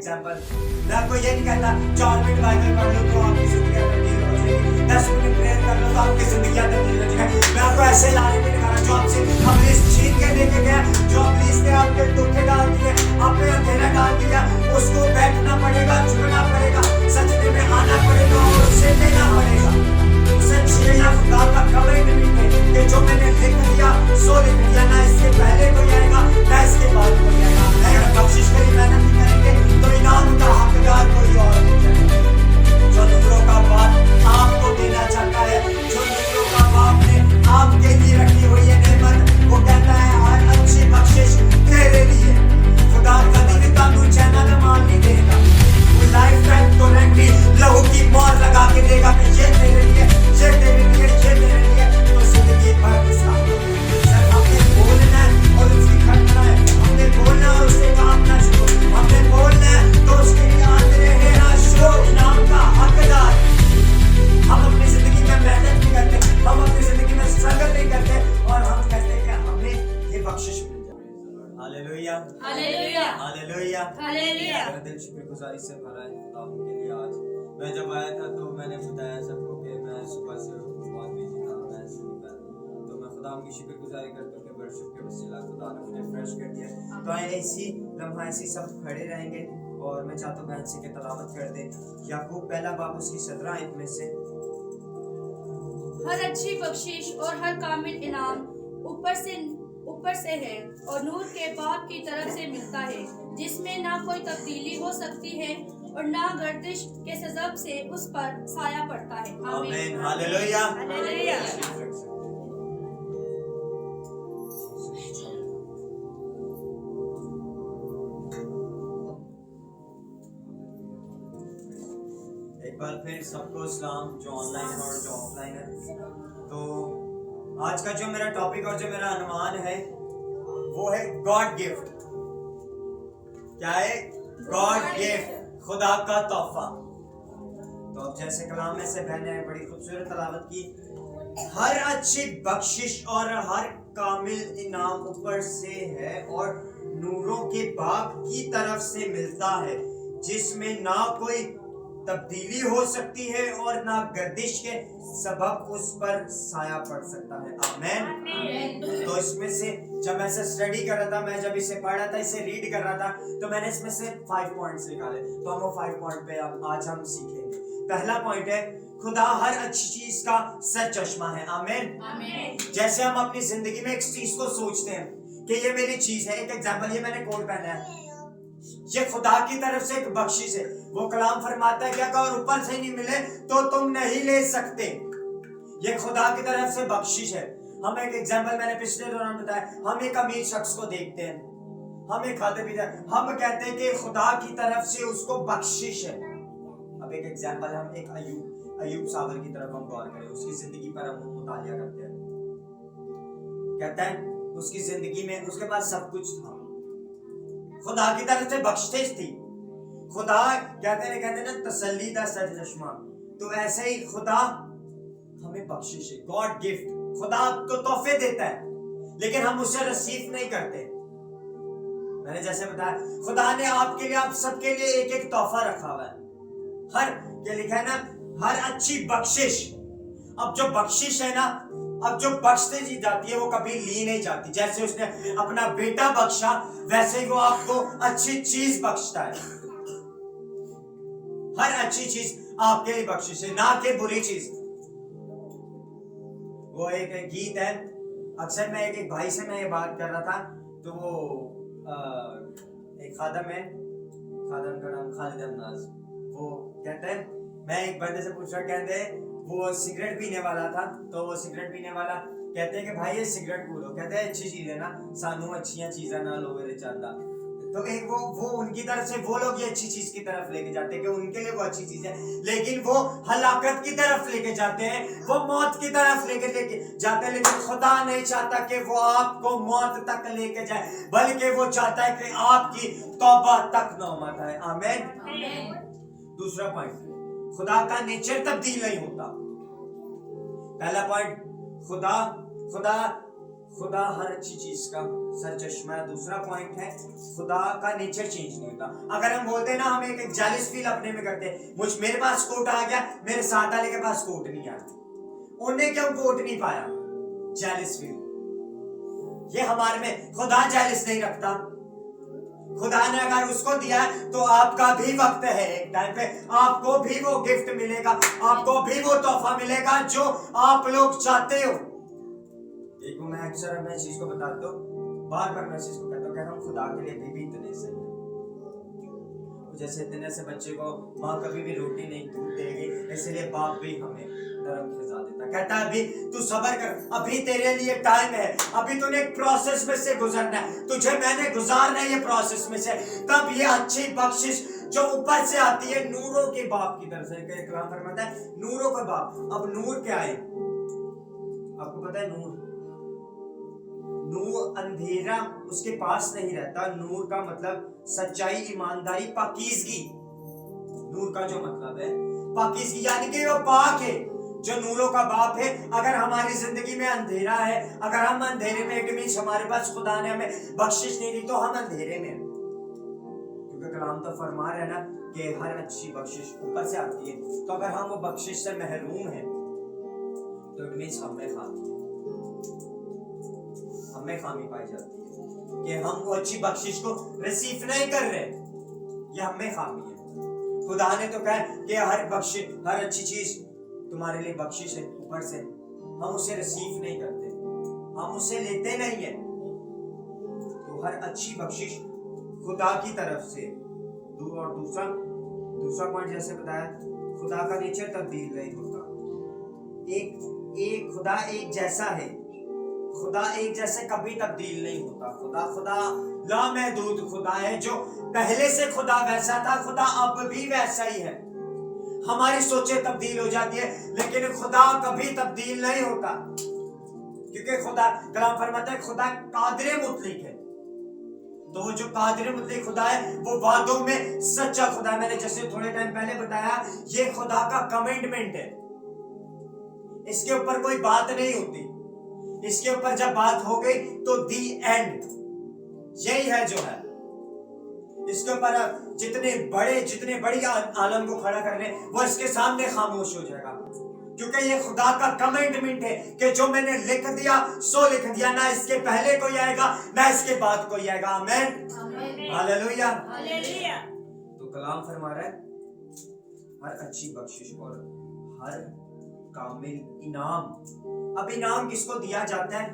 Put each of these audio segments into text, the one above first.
Example, मैं आपको ये नहीं कहता 4 मिनट बाइबल पढ़ लो तो आपकी जिंदगी तब्दील हो जाएगी, 10 मिनट प्रेयर कर लो तो आपकी जिंदगी तब्दील हो जाएगी। मैं आपको ऐसे लाने नहीं दिखाना जो आपसे अबलीस छीन के लेके गया, जो अबलीस ने आपके धोखे डाल दिए, आप पे अंधेरा डाल दिया, उसको बैठना पड़ेगा, झुकना पड़ेगा, सजदे में आना पड़ेगा और उसे लेना पड़ेगा। उसे छीनना खुदा का कमिटमेंट है कि जो मैंने लिख दिया सो लिख दिया, ना इससे पहले कोई आएगा ना इसके बाद कोई आएगा। अगर बख्शिश करी मेहनत नहीं करेंगे तो इनाम का हकदार कोई और नहीं है। जो नूरों का बाप आपको देना चाहता है, जो नूरों का बाप ने आपके लिए रखी हुई है नेमत, वो कहता है हर अच्छी बख्शिश तेरे लिए। खुदा कभी भी कानून चैनल में माल नहीं देगा, वो लाइफ टाइम गारंटी लहू की मोहर लगा के देगा कि ये तेरे लिए, ये तेरे लिए, ये तेरे लिए। तो जिंदगी भर इसका सिर्फ हमने बोलना है और उसकी खटना है, हमने बोलना और उससे काम ना शुरू, हमने बोलना है तो उसके लिए आते रहना शो इनाम का हकदार। हम अपनी जिंदगी में मेहनत नहीं करते, हम अपनी जिंदगी में स्ट्रगल नहीं करते और हम कहते हैं कि हमें ये बख्शिश मिल जाए। Hallelujah, hallelujah, hallelujah, hallelujah. मेरा दिल शुक्रगुजारी से भरा है खुदा के लिए। आज मैं जब आया था तो मैंने बताया सबको कि मैं सुबह से बहुत बिजी था, मैं ऐसे नहीं कर, तो मैं खुदा की शुक्रगुजारी करता हूँ कि वर्शिप के वसीला खुदा ने मुझे फ्रेश कर दिया। तो ऐसी लम्हा ऐसी सब खड़े रहेंगे और मैं चाहता हूँ बहन से कि तलावत कर दे याकूब पहला बाब उसकी 17 आयत में से। हर अच्छी बख्शिश और हर कामिल इनाम ऊपर से है और नूर के बाप की तरफ से मिलता है, जिसमें ना कोई तब्दीली हो सकती है और ना गर्दिश के सजब से उस पर साया पड़ता है। आमीन, हालेलुया, हालेलुया। एक बार फिर सबको सलाम, जो ऑनलाइन है और जो ऑफलाइन है। तो आज का जो मेरा टॉपिक और जो मेरा अनुमान है वो है गॉड गिफ्ट। क्या है? गॉड गिफ्ट, खुदा का तोहफा। तो अब जैसे कलाम में से बहन ने बड़ी खूबसूरत तलावत की, हर अच्छी बख्शिश और हर कामिल इनाम ऊपर से है और नूरों के बाप की तरफ से मिलता है, जिसमें ना कोई तब्दीली हो सकती है और ना गर्दिश के सबब उस पर साया पड़ सकता है। आमीन। तो इसमें से जब मैं इसे स्टडी कर रहा था, मैं जब इसे पढ़ रहा था, इसे रीड कर रहा था, तो मैंने इसमें से 5 पॉइंट्स निकाले। तो हम वो 5 पॉइंट पे आज हम सीखेंगे। पहला पॉइंट है खुदा हर अच्छी चीज का सर चश्मा है। आमीन। जैसे हम अपनी जिंदगी में एक चीज को सोचते हैं कि ये मेरी चीज है, एक एग्जांपल, ये मैंने कोट पहना है, ये खुदा की तरफ से एक बख्शिश है। वो कलाम फरमाता है कि अगर ऊपर से नहीं मिले तो तुम नहीं ले सकते, ये खुदा की तरफ से बख्शिश है। हम एक एग्जांपल मैंने पिछले दौरान बताया, हम एक अमीर शख्स को देखते हैं, हम एक खाते पीते, हम कहते हैं कि खुदा की तरफ से उसको बख्शिश है। अब एक एग्जांपल, हम एक अयूब साबर की तरफ हम गौर करें, उसकी जिंदगी पर हम मुतालिया करते हैं। कहता है उसकी जिंदगी में उसके पास सब कुछ था, खुदा की तरफ से बख्शिश थी। खुदा कहते हैं ना तसल्ली दा सर चश्मा, तो ऐसे ही खुदा हमें बख्शिश है, गॉड गिफ्ट। खुदा आपको तोहफे देता है लेकिन हम उसे रिसीव नहीं करते। मैंने जैसे बताया, खुदा ने आपके लिए, आप सबके लिए एक एक तोहफा रखा हुआ है। हर क्या लिखा है ना, हर अच्छी बख्शिश। अब जो बख्शिश है ना, अब जो बख्शते जी जाती है वो कभी ली नहीं जाती। जैसे उसने अपना बेटा बख्शा, वैसे ही वो आपको अच्छी चीज बख्शता है। हर अच्छी चीज आपके लिए बख्शिश है, ना कि बुरी चीज। वो एक गीत है, अक्सर मैं एक भाई से मैं ये बात कर रहा था, तो वो एक खादम है, खादम का नाम खालिद अमनाज। वो कहते हैं, मैं एक बंदे से पूछ रहा, कहते हैं वो सिगरेट पीने वाला था, तो वो सिगरेट पीने वाला कहते हैं कि भाई ये सिगरेट पी लो। कहते हैं अच्छी चीज है ना, सानू अच्छियां चीज़ां ना लो मेरे चांदा। तो एक वो उनकी तरफ से वो लोग ये अच्छी चीज की तरफ लेके जाते हैं कि उनके लिए वो अच्छी चीज है, लेकिन वो हलाकत की तरफ लेके जाते हैं, वो मौत की तरफ लेके जाते हैं। लेकिन खुदा नहीं चाहता कि वो आपको मौत तक लेके जाए, बल्कि वो चाहता है कि आपकी तौबा तक नौबत आए। आमीन। दूसरा पॉइंट, खुदा का नेचर तब्दील नहीं होता। पहला पॉइंट, खुदा خدا ہر اچھی چیز کا سر چشمہ ہے. دوسرا پوائنٹ ہے خدا کا نیچر چینج نہیں ہوتا. اگر ہم بولتے ہیں نا ہم ایک جالس فیل اپنے میں کرتے ہیں, میرے پاس کوٹ آ گیا, میرے ساتھ والے کے پاس کوٹ نہیں آیا, انہیں کیوں کوٹ نہیں پایا, جالس فیل. یہ ہمارے میں خدا جالس نہیں رکھتا. خدا نے اگر اس کو دیا تو آپ کا بھی وقت ہے, ایک ٹائم پہ آپ کو بھی وہ گفٹ ملے گا, آپ کو بھی وہ تحفہ ملے گا جو آپ لوگ چاہتے ہو. ایک میں اکثر میں چیز کو بتاتا ہوں, بار بار میں چیز کو کہتا ہوں کہ ہم خدا کے لیے بھی اتنے صحیح ہیں. جیسے اتنے سے بچے کو ماں کبھی بھی روٹی نہیں دودھ دے گی, اس لیے باپ بھی ہمیں نرم خزا دیتا, کہتا ہے ابھی تو صبر کر, ابھی تیرے لیے ٹائم ہے, ابھی تو نے ایک پروسیس میں سے گزرنا ہے, تجھے میں نے گزارنا ہے یہ پروسیس میں سے, تب یہ اچھی بخشش جو اوپر سے آتی ہے نوروں کے باپ کی طرف سے. کہ کلام فرماتا ہے نوروں کا باپ. اب نور کیا ہے آپ کو پتا ہے؟ نور اندھیرا اس کے پاس نہیں رہتا. نور کا مطلب سچائی, ایمانداری, پاکیزگی. نور کا جو مطلب ہے پاکیزگی, یعنی کہ وہ پاک ہے جو نوروں کا باپ ہے. اگر ہماری زندگی میں اندھیرا ہے, اگر ہم اندھیرے میں, ایک میچ ہمارے پاس خدا نے ہمیں بخشش نہیں دی تو ہم اندھیرے میں, کیونکہ کلام تو فرما رہے نا کہ ہر اچھی بخشش اوپر سے آتی ہے. تو اگر ہم وہ بخشش سے محروم ہیں تو ایک میچ ہمیں خامی پائی جاتی ہے کہ ہم وہ اچھی بخشش کو ریسیو نہیں کر رہے, یہ ہمیں خامی ہے. خدا نے تو کہا کہ ہر اچھی چیز تمہارے لیے بخشش ہے اوپر سے, ہم اسے ریسیو نہیں کرتے, ہم اسے لیتے نہیں ہیں. تو ہر اچھی بخشش خدا کی طرف سے. اور دوسرا پوائنٹ جیسے بتایا, خدا کا نیچر تبدیل نہیں ہوتا. ایک خدا ایک جیسا ہے, خدا ایک جیسے کبھی تبدیل نہیں ہوتا. خدا لامحدود خدا ہے, جو پہلے سے خدا ویسا تھا خدا اب بھی ویسا ہی ہے. ہماری سوچیں تبدیل ہو جاتی ہے لیکن خدا کبھی تبدیل نہیں ہوتا, کیونکہ خدا کلام فرماتا ہے خدا قادر مطلق ہے. تو وہ جو قادر مطلق خدا ہے وہ وعدوں میں سچا خدا ہے. میں نے جیسے تھوڑے ٹائم پہلے بتایا یہ خدا کا کمنٹمنٹ ہے, اس کے اوپر کوئی بات نہیں ہوتی. اس کے اوپر جب بات ہو گئی تو دی اینڈ, یہی ہے جو ہے. اس کے اوپر جتنے بڑی عالم کو کھڑا کر لیں وہ اس کے سامنے خاموش ہو جائے گا, کیونکہ یہ خدا کا کمنٹمنٹ ہے کہ جو میں نے لکھ دیا سو لکھ دیا, نہ اس کے پہلے کوئی آئے گا نہ اس کے بعد کوئی آئے گا. آمین, ہاللویا. تو کلام فرما رہا ہے ہر اچھی بخشش اور ہر کامل انعام. اب انعام کس کو دیا جاتا ہے؟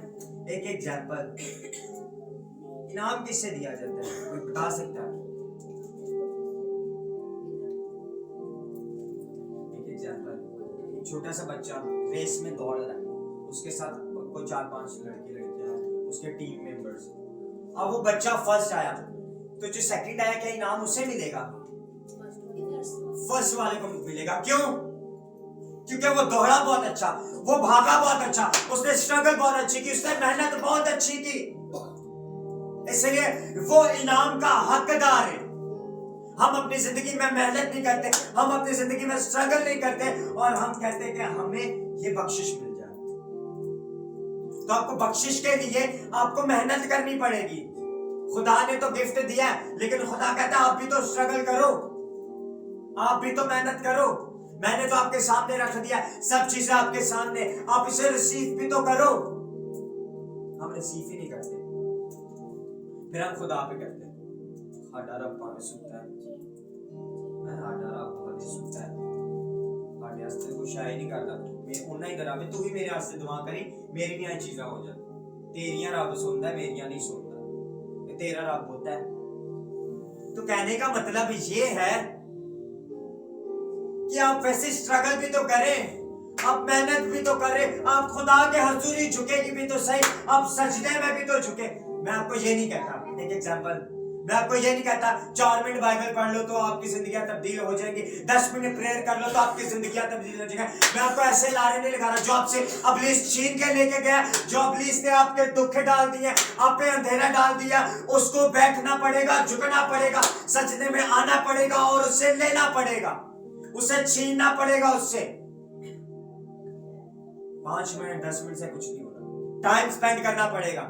ایک ایگزامپل, انعام کس سے دیا جاتا ہے کوئی بتا سکتا ہے؟ ایک ایگزامپل, ایک چھوٹا سا بچہ ریس میں دوڑ رہا ہے, اس کے ساتھ کوئی 4-5 لڑکیاں ہیں اس کے ٹیم ممبرز. اب وہ بچہ فرسٹ آیا تو جو سیکنڈ آیا کیا انعام اسے ملے گا؟ فرسٹ والے کو ملے گا. کیوں؟ کیونکہ وہ دوڑا بہت اچھا, وہ بھاگا بہت اچھا, اس نے اسٹرگل بہت اچھی کی, اس نے محنت بہت اچھی کی, اس لیے وہ انعام کا حقدار ہے. ہم اپنی زندگی میں محنت نہیں کرتے, ہم اپنی زندگی میں اسٹرگل نہیں کرتے اور ہم کہتے ہیں کہ ہمیں یہ بخشش مل جائے. تو آپ کو بخشش کے لیے آپ کو محنت کرنی پڑے گی. خدا نے تو گفٹ دیا ہے لیکن خدا کہتا ہے آپ بھی تو اسٹرگل کرو, آپ بھی تو محنت کرو. میں نے تو آپ کے سامنے رکھ دیا, سب چیزیں آپ کے سامنے, آپ اسے ریسیو بھی تو کرو. ہم ریسیو ہی نہیں کرتے, پھر ہم خدا پہ کرتے ہیں ہاڈا رب پاوے سکتا ہے, ہاڈا رب پاوے سکتا ہے, ہاڈے واسطے کوئی شاید نہیں کرتا, میں انہاں ہی کراوے, تو بھی میرے واسطے دعا کری, میری بھی چیزاں ہو جائیں. تیریاں رب سنتا ہے, میریاں نہیں سنتا, تیرا رب ہوتا ہے. تو کہنے کا مطلب یہ ہے کہ آپ ویسے اسٹرگل بھی تو کریں, آپ محنت بھی تو کریں, آپ خدا کے حضوری جھکے گی بھی تو صحیح, آپ سجدے میں بھی تو جھکے. میں آپ کو یہ نہیں کہتا, ایک ایگزامپل, میں آپ کو یہ نہیں کہتا 4 منٹ بائبل پڑھ لو تو آپ کی زندگیاں تبدیل ہو جائیں گی, 10 منٹ پریئر کر لو تو آپ کی زندگیاں تبدیل ہو جائیں گی. میں آپ کو ایسے لارے نہیں لگا رہا جو آپ سے ابلیس چھین کے لے کے گیا, جو ابلیس نے آپ کے دکھ ڈال دیے, آپ پہ اندھیرا ڈال دیا, اس کو بیٹھنا پڑے گا, جھکنا پڑے گا, سجدے میں آنا پڑے گا اور اسے لینا پڑے گا, اسے چھیننا پڑے گا. اس سے 5 منٹ 10 منٹ سے کچھ نہیں ہونا. टाइम स्पेंड करना पड़ेगा,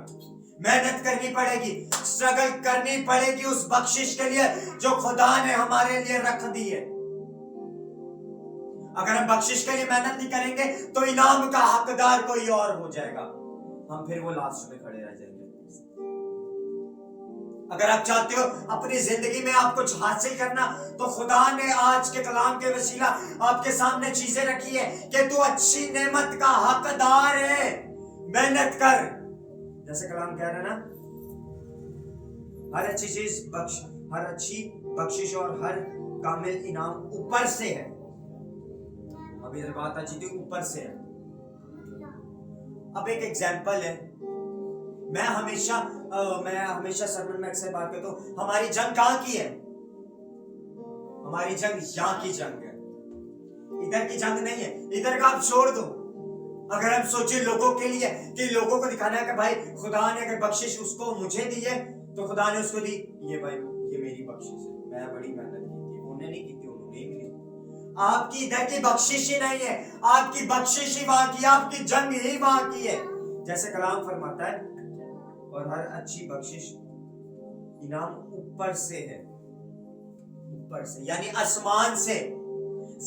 मेहनत करनी पड़ेगी, स्ट्रगल करनी पड़ेगी उस बख्शिश के लिए जो खुदा ने हमारे लिए रख दी है। अगर हम बख्शिश के लिए मेहनत नहीं करेंगे तो इनाम का हकदार कोई और हो जाएगा, हम फिर वो लास्ट में खड़े रह जाएंगे। अगर आप चाहते हो अपनी जिंदगी में आप कुछ हासिल करना, तो खुदा ने आज के कलाम के वसीला आपके सामने चीजें रखी है कि तू अच्छी नेमत का हकदार है, मेहनत कर। जैसे कलाम कह रहा है ना, हर अच्छी चीज हर अच्छी बख्शिश और हर कामिल इनाम ऊपर से है। अभी इधर बात अच्छी थी, ऊपर से है। अब एक एग्जांपल है, मैं हमेशा सरमन में अक्सर बात करता हूँ, हमारी जंग कहाँ की है? हमारी जंग यहाँ की जंग है, इधर की जंग नहीं है। इधर का आप छोड़ दो। अगर हम सोचे लोगों के लिए कि लोगों को दिखाना है कि भाई खुदा ने अगर बख्शिश उसको मुझे दी है तो खुदा ने उसको दी, ये भाई ये मेरी बख्शिश है, मैं बड़ी मेहनत की थी, उन्होंने नहीं की थी, उन्होंने ही मिली। आपकी इधर की बख्शिश ही नहीं है, आपकी बख्शिश ही वहां की, आपकी जंग ही वहां की है। जैसे कलाम फरमाता है, और हर अच्छी बख्शिश इनाम ऊपर से है, ऊपर से यानी आसमान से,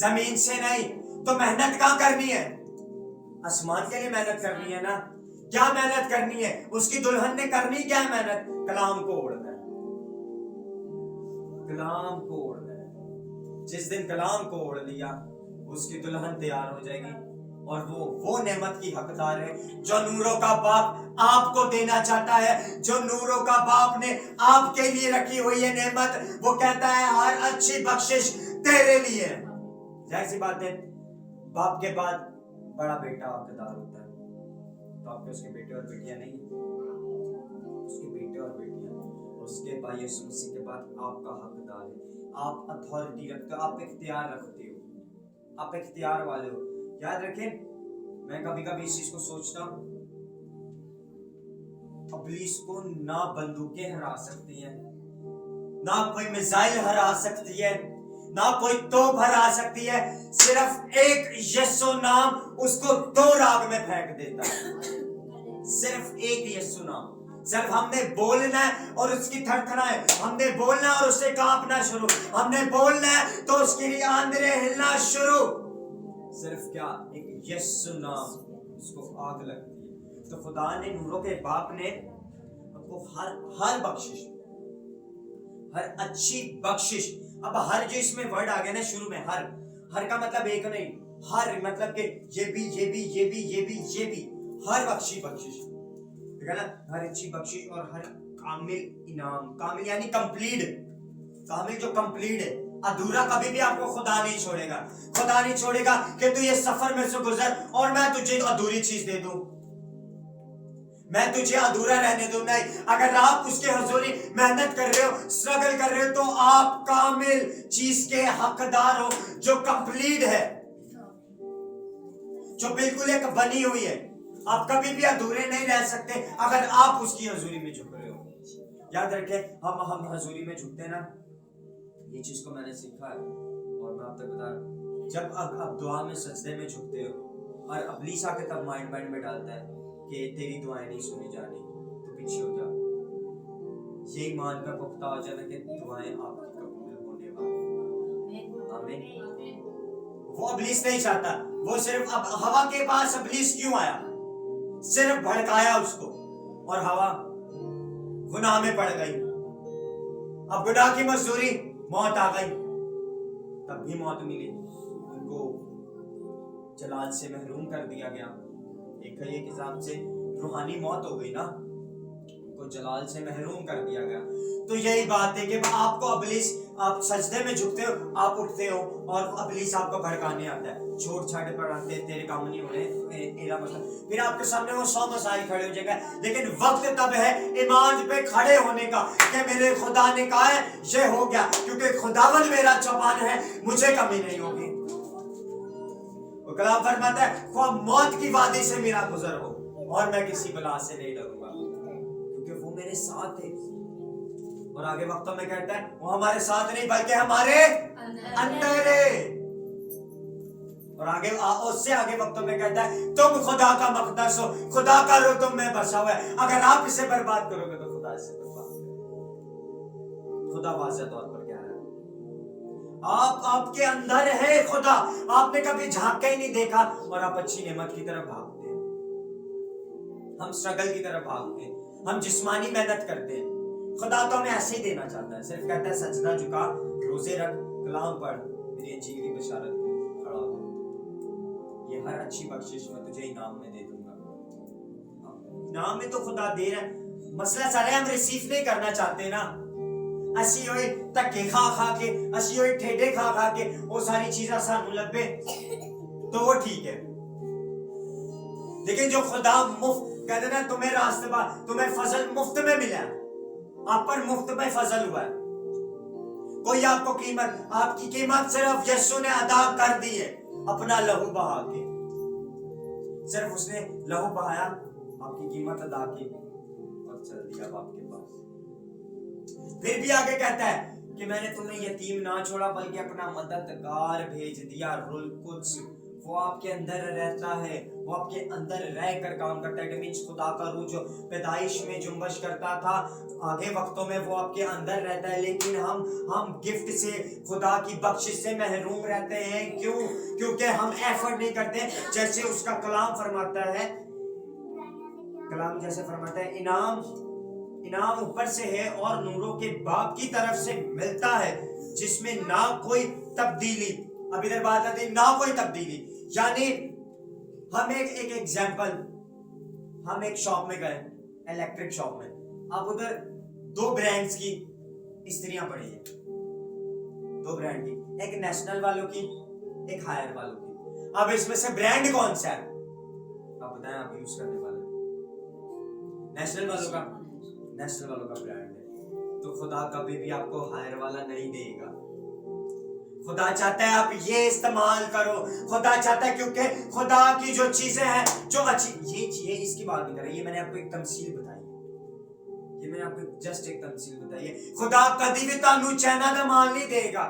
जमीन से नहीं। तो मेहनत कहाँ करनी है? आसमान के लिए मेहनत करनी है ना। क्या मेहनत करनी है? उसकी दुल्हन ने करनी क्या है मेहनत? कलाम को ओढ़ना है, कलाम को ओढ़ना है। जिस दिन कलाम को ओढ़ लिया उसकी दुल्हन तैयार हो जाएगी, और वो नेमत की हकदार है जो नूरों का बाप आपको देना चाहता है, जो नूरों का बाप ने आपके लिए रखी हुई है नेमत। वो कहता है हर अच्छी बख्शिश तेरे लिए। जाहिर सी बात है, बाप के बाद बड़ा बेटा हकदार होता है, तो आपके उसके बेटे और बेटियां नहीं, उसके बेटे और बेटियां, उसके बाद यीशु मसीह के बाद आपका हकदार है। आप अथॉरिटी रखते हो, आप इख्तियार रखते हो, आप इख्तियार वाले हो। याद रखें, मैं कभी कभी इस चीज को सोचता हूँ, इब्लीस को ना बंदूकें हरा सकती हैं, ना कोई मिसाइल हरा सकती है, ना कोई तोप हरा सकती है, सिर्फ एक यीशु नाम उसको 2 राग में फेंक देता है। सिर्फ एक यीशु नाम, सिर्फ हमने बोलना है और उसकी थरथरा है, हमने बोलना और उससे कांपना शुरू, हमने बोलना है तो उसकी आंदरें हिलना शुरू। सिर्फ क्या, एक यीशु नाम, उसको आग लगती है। तो खुदा ने, नूरों के बाप ने आपको हर बख्शिश, हर अच्छी बख्शिश, अब हर जो इसमें वर्ड आ गया ना शुरू में, हर का मतलब एक नहीं, हर मतलब कि ये भी, हर बख्शिश, ठीक है ना, हर अच्छी बख्शिश और हर कामिल इनाम। कामिल यानी कंप्लीट, कामिल जो कंप्लीट है, अधूरा कभी भी आपको खुदा नहीं छोड़ेगा। खुदा नहीं छोड़ेगा कि तू ये सफर में से गुजर और मैं तुझे अधूरी चीज दे दूं, मैं तुझे अधूरा रहने दूं। नहीं, अगर आप उसके हुजूरी मेहनत कर रहे हो, स्ट्रगल कर रहे हो, तो आप कामिल चीज के हकदार हो, जो कंप्लीट है, जो बिल्कुल एक बनी हुई है। आप कभी भी अधूरे नहीं रह सकते अगर आप उसकी हुजूरी में झुक रहे हो। याद रखें, हम हुजूरी में झुकते हैं ना, ये चीज को मैंने सीखा है और मैं आप तक बता रहा हूं। जब आप दुआ में सजदे में झुकते हो और इब्लीस आके तब माइंड में डालता है कि तेरी दुआएं नहीं सुनी जानी, तो पीछे हो जा। यही मान का पुख्ता हो जाना कि दुआएं आपकी कबूल होने वाली। आमीन। वो इब्लीस नहीं चाहता, वो सिर्फ, अब हवा के पास इब्लीस क्यों आया? सिर्फ भड़काया उसको, और हवा गुनाह में पड़ गई। अब गुनाह की मजदूरी मौत आ गई, तब भी मौत मिली, उनको जलाल से महरूम कर दिया गया। एक हिसाब से रूहानी मौत हो गई ना, उनको जलाल से महरूम कर दिया गया। तो यही बात है कि आपको इब्लीस, आप सजदे में झुकते हो, आप उठते हो और इब्लीस आपको भड़काने आता है, छोड़ छाड़ पर आते, तेरे काम नहीं हो रहे, तेरा मतलब, फिर आपके सामने वो 100 मसाइल खड़े हो जाएगा। लेकिन वक्त तब है ईमान पे खड़े होने का कि मेरे खुदा ने कहा है ये हो गया, क्योंकि खुदावन मेरा चौपान है, मुझे कमी नहीं होगी। कलाम फरमाता है, ख्वाह मौत की वादी से मेरा गुजर हो और मैं किसी बला से नहीं डरूंगा, क्योंकि वो मेरे साथ है। और आगे वक्तों में कहता है वो हमारे साथ नहीं बल्कि हमारे अंदर है। اور آگے اس سے آگے وقتوں میں کہتا ہے تم خدا کا مقدس ہو, خدا کا روح تم میں بسا ہوا ہے, اگر آپ اسے برباد کرو گے تو خدا اسے برباد کرے. خدا واضح طور پر کہہ رہا ہے آپ کے اندر ہے خدا, آپ نے کبھی جھانک کے ہی نہیں دیکھا اور آپ اچھی نعمت کی طرف بھاگتے ہیں. ہم اسٹرگل کی طرف بھاگتے ہیں, ہم جسمانی محنت کرتے ہیں. خدا تو ہمیں ایسے ہی دینا چاہتا ہے, صرف کہتا ہے سجدہ جھکا, روزے رکھ, کلام پڑھ, میری انجیل کی بشارت کھڑا ہو, یہ ہر اچھی بخشش میں تجھے انعام میں دے دوں گا. انعام میں تو خدا دے رہا ہے, مسئلہ سارے ہم ریسیو نہیں کرنا چاہتے نا. اسی ہوئی تکے کھا کے, اسی ہوئی ٹھیڈے کھا کے وہ ساری چیزیں سانو لبے تو وہ ٹھیک ہے. لیکن جو خدا مفت کہتے نا تمہیں راستے پر, تمہیں فضل مفت میں ملا ہے, آپ پر مفت میں فضل ہوا ہے. کوئی آپ کو قیمت, آپ کی قیمت صرف یسوع نے ادا کر دی ہے اپنا لہو بہا کے. صرف اس نے لہو بہایا, آپ کی قیمت ادا کی اور چل دیا اب آپ کے پاس. پھر بھی آگے کہتا ہے کہ میں نے تمہیں یتیم نہ چھوڑا بلکہ اپنا مددگار بھیج دیا, روح القدس. وہ آپ کے اندر رہتا ہے, وہ آپ کے اندر رہ کر کام کرتا ہے. مینس خدا کا روح جو پیدائش میں جنبش کرتا تھا, آگے وقتوں میں وہ آپ کے اندر رہتا ہے. لیکن ہم گفٹ سے, خدا کی بخشش سے محروم رہتے ہیں. کیوں؟ کیونکہ ہم ایفرٹ نہیں کرتے. جیسے اس کا کلام فرماتا ہے, کلام جیسے فرماتا ہے انعام اوپر سے ہے اور نوروں کے باپ کی طرف سے ملتا ہے جس میں نہ کوئی تبدیلی. اب ادھر بات آتی ہے نہ کوئی تبدیلی, یعنی ہم ایک ایگزامپل, ہم ایک شاپ میں گئے, الیکٹرک شاپ میں. اب ادھر 2 برانڈز کی استریاں پڑی ہیں, 2 برانڈ کی, ایک نیشنل والوں کی, ایک ہائر والوں کی. اب اس میں سے برانڈ کون سا ہے آپ بتائیں, آپ یوز کرنے والے. نیشنل والوں کا برانڈ ہے. تو خدا کبھی بھی آپ کو ہائر والا نہیں دے گا. خدا چاہتا ہے آپ یہ استعمال کرو. خدا چاہتا ہے, کیونکہ خدا کی جو چیزیں ہیں جو اچھی, یہ اس کی بات نہیں کر رہی, یہ میں نے آپ کو ایک تمثیل بتائی ہے, یہ میں نے آپ کو جسٹ ایک تمثیل بتائی ہے. خدا کبھی بھی تانوں چینا دا مال نہیں دے گا.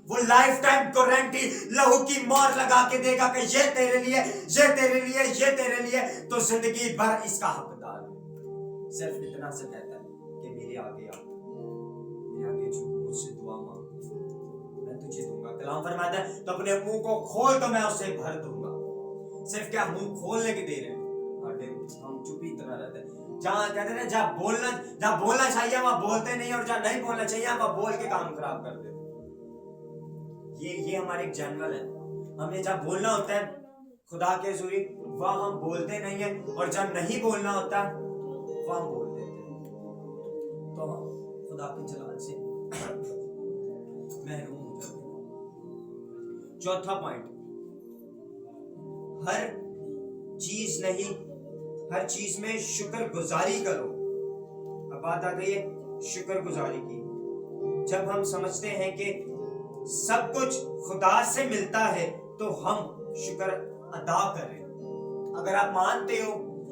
وہ لائف ٹائم گارنٹی لہو کی مہر لگا کے دے گا کہ یہ تیرے لیے, یہ تیرے لیے, یہ تیرے لیے, تو زندگی بھر اس کا حقدار ہے. صرف اتنا سے کہتا ہے کہ میرے آگے آ, میرے آگے جھک, مجھ سے دعا مانگ, میں تجھے دوں گا. کلام فرماتا ہے تو اپنے منہ کو کھول تو میں اسے بھر دوں گا. صرف کیا منہ کھولنے کے دے رہے ہیں, ہم چپ ہی اتنا رہتے ہیں. جہاں کہتے ہیں جہاں بولنا چاہیے وہاں بولتے نہیں, اور جہاں نہیں بولنا چاہیے وہاں بول کے کام خراب کرتے. یہ ہمارے ایک جنرل ہے. ہمیں جب بولنا ہوتا ہے خدا کے ذریعے وہاں ہم بولتے نہیں ہیں, اور جب نہیں بولنا ہوتا وہاں ہم بول دیتے ہیں. تو ہم خدا کے جلال سے محروم ہو جاتے ہیں. چوتھا پوائنٹ, ہر چیز میں شکر گزاری کرو. اب بات آ گئی ہے شکر گزاری کی. جب ہم سمجھتے ہیں کہ سب کچھ خدا سے ملتا ہے تو ہم شکر ادا کریں. اگر آپ مانتے ہو,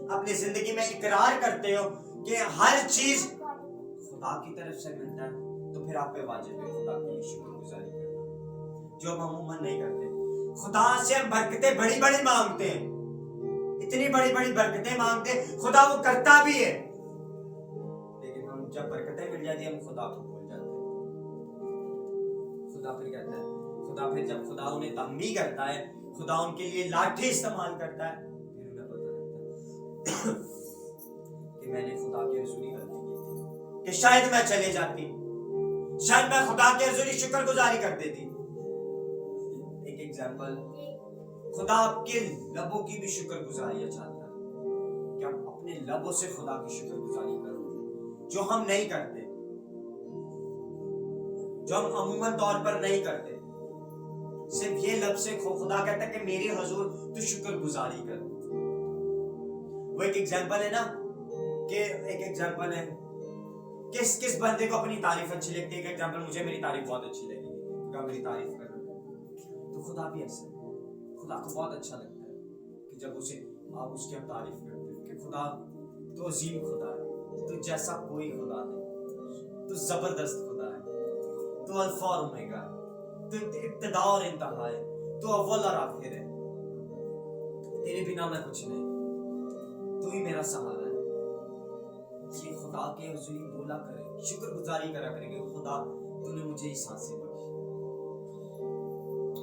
اپنی زندگی میں اقرار کرتے ہو کہ ہر چیز خدا کی طرف سے ملتا ہے, تو پھر آپ پہ واجب ہے خدا کے لیے شکر گزاری کرنا, جو ہم عموماً نہیں کرتے. خدا سے ہم برکتیں بڑی بڑی مانگتے ہیں, اتنی بڑی بڑی برکتیں مانگتے ہیں, خدا وہ کرتا بھی ہے, لیکن ہم جب برکتیں مل جاتی ہیں ہم خدا کو بھول جاتے ہیں. خدا پھر کہتا ہے, خدا پھر جب خدا انہیں تنبیہ کرتا ہے, خدا ان کے لیے لاٹھی استعمال کرتا ہے, پھر انہیں پتہ لگتا ہے کہ میں نے خدا کے رسولی غلطی کی تھی, کہ شاید میں چلے جاتی, شاید میں خدا کے رسولی شکر گزاری کر دیتی. ایک ایگزامپل, خدا آپ کے لبوں کی بھی شکر گزاری چاہتا ہے کہ آپ اپنے لبوں سے خدا کی شکر گزاری کرو, جو ہم نہیں کرتے, جو ہم عموماً طور پر نہیں کرتے. صرف یہ لب سے خدا کہتا ہے کہ میرے حضور تو شکر گزاری کر. وہ ایک ایگزامپل ہے نا, کہ ایک ایگزامپل ہے کس بندے کو اپنی تعریف اچھی لگتی ہے. ایک ایگزامپل, مجھے میری تعریف بہت اچھی لگی کیونکہ میری تعریف کر رہے ہیں, تو خدا بھی ایسا ہے. خدا کو بہت اچھا لگتا ہے کہ جب آپ اس کی تعریف کرتے ہیں کہ خدا تو عظیم خدا ہے, تو جیسا کوئی خدا نہیں, تو زبردست خدا ہے, تو الفا اور اومیگا ہے, تو ابتدا اور انتہا ہے, تو اول اور آخر ہے. तेरे बिना मैं कुछ नहीं, तू ही मेरा सहारा है। ये खुदा के हुजूरी बोला करे, शुक्रगुजारी करा करेंगे, खुदा तूने मुझे ये सांसें बख्शी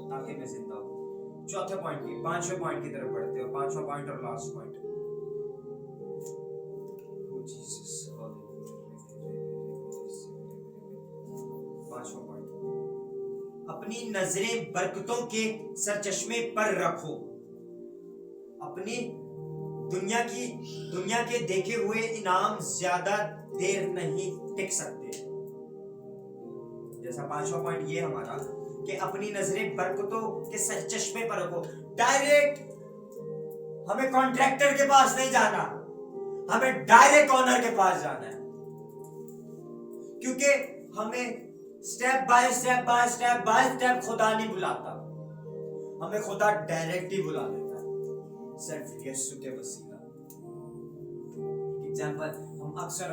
ताकि मैं जिंदा हूँ। चौथे पॉइंट की, पांचवें पॉइंट की तरफ बढ़ते हो, पांचवा पॉइंट और लास्ट पॉइंट। पांचवा पॉइंट, अपनी नजरें बरकतों के सरचश्मे पर रखो। अपनी दुनिया के देखे हुए इनाम ज्यादा देर नहीं टिक सकते। जैसा पांचवा पॉइंट ये हमारा कि अपनी नजरें बरकतों के सरचश्मे पर रखो। डायरेक्ट हमें कॉन्ट्रैक्टर के पास नहीं जाना, हमें डायरेक्ट ऑनर के पास जाना है, क्योंकि हमें स्टेप बाय स्टेप खुदा नहीं बुलाता, हमें खुदा डायरेक्ट ही बुला लेता है, सिर्फ यीशु के वसीला। एग्जाम्पल, हम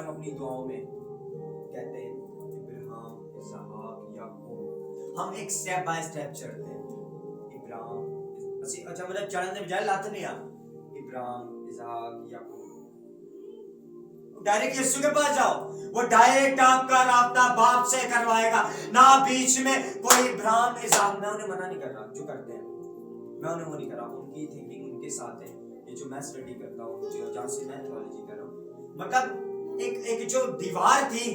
अपनी दुआओं में कहते हैं इब्राहिम, इसहाक, याकूब, हम एक स्टेप बाय स्टेप चढ़ते हैं। इब्राहिम, अच्छा मतलब चढ़ने के बजाय लाते नहीं, इब्राहिम, इसहाक, याकूब, डायरेक्ट यीशु के पास जाओ, वो डायरेक्ट आपका राब्ता बाप से करवाएगा, ना बीच में कोई इब्राहिम, इसहाक। मैं उन्हें मना नहीं कर रहा जो करते हैं, मैं उन्हें वो नहीं कर रहा, उनकी थिंकिंग उनके साथ है। ये जो मैं स्टडी करता हूँ, जहाँ से मैं थियोलॉजी कर रहा हूँ, मतलब एक जो दीवार थी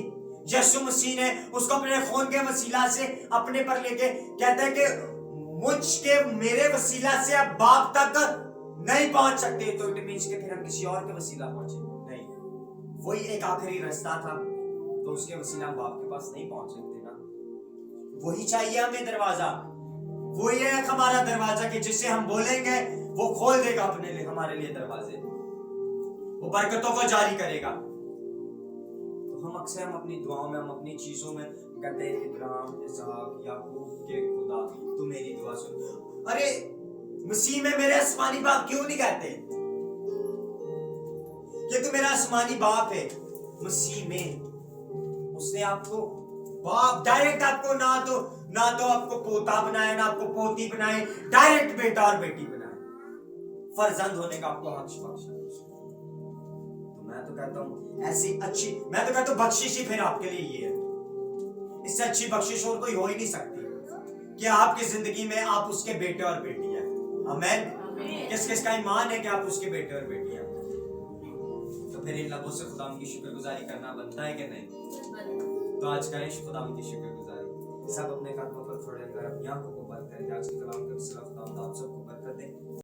यीशु मसीह ने उसको अपने खून के वसीला से अपने पर लेके कहता है कि मेरे वसीला से अब बाप तक नहीं पहुंच सकते, तो इट मींस कि फिर हम किसी और के वसीला पहुंचे नहीं, वही एक आखिरी रास्ता था, तो उसके वसीला हम बाप के पास नहीं पहुंच सकते ना। वही चाहिए हमें दरवाजा, वही है हमारा दरवाजा कि जिससे हम बोलेंगे वो खोल देगा अपने लिए, हमारे लिए दरवाजे, वो बरकतों को जारी करेगा। तो हम अक्सर अपनी दुआओं में, हम अपनी चीजों में कहते हैं इब्राहिम, इसहाक, याकूब के खुदा तू मेरी दुआ सुन। अरे मसीह में मेरे आसमानी बाप क्यों नहीं कहते कि तू मेरा आसमानी बाप है? मसीह में उसने आपको बाप डायरेक्ट, आपको ना तो आपको पोता बनाए, ना आपको पोती बनाए, डायरेक्ट बेटा और बेटी बनाए, फर्जंद होने का आपको हक बख्शा। मैं तो कहता हूँ ऐसी अच्छी, मैं तो कहता हूँ बख्शिश ही फिर आपके लिए ये है, इससे अच्छी बख्शिश और कोई हो ही नहीं सकती कि आपकी जिंदगी में आप उसके बेटे और बेटी हैं। आमीन। किस किस का ईमान है कि आप उसके बेटे और बेटी हैं? तो फिर इन लबों से खुदा की शुक्रगुजारी करना बनता है कि नहीं? तो आज करें खुदा की शुक्रगुजारी। सब अपने कदमों पर थोड़े, अगर अपनी आंखों को बंद करें, आज के कलाम के वसीला खुदा आप सबको बरकत दे।